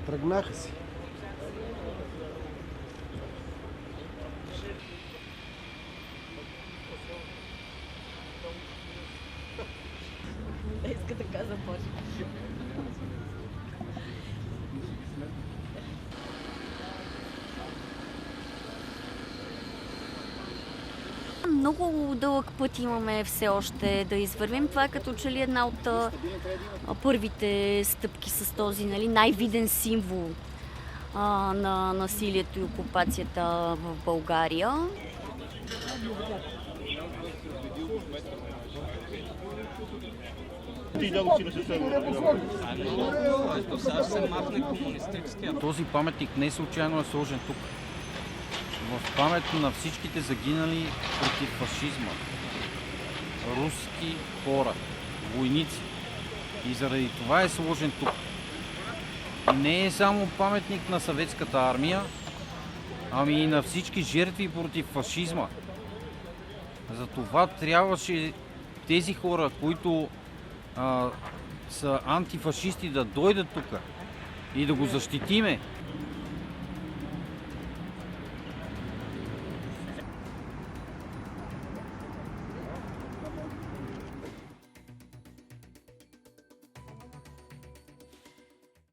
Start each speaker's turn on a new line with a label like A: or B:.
A: Тръгнаха си.
B: Иска така започне. Много дълъг път имаме все още да извървим. Това е като че ли една от първите стъпки с този, нали, най-виден символ на насилието и окупацията в България.
C: Този паметник не случайно е сложен тук. В памет на всичките загинали против фашизма. Руски хора, войници. И заради това е сложен тук. И не е само паметник на съветската армия, ами и на всички жертви против фашизма. Затова трябваше тези хора, които са антифашисти, да дойдат тук и да го защитиме.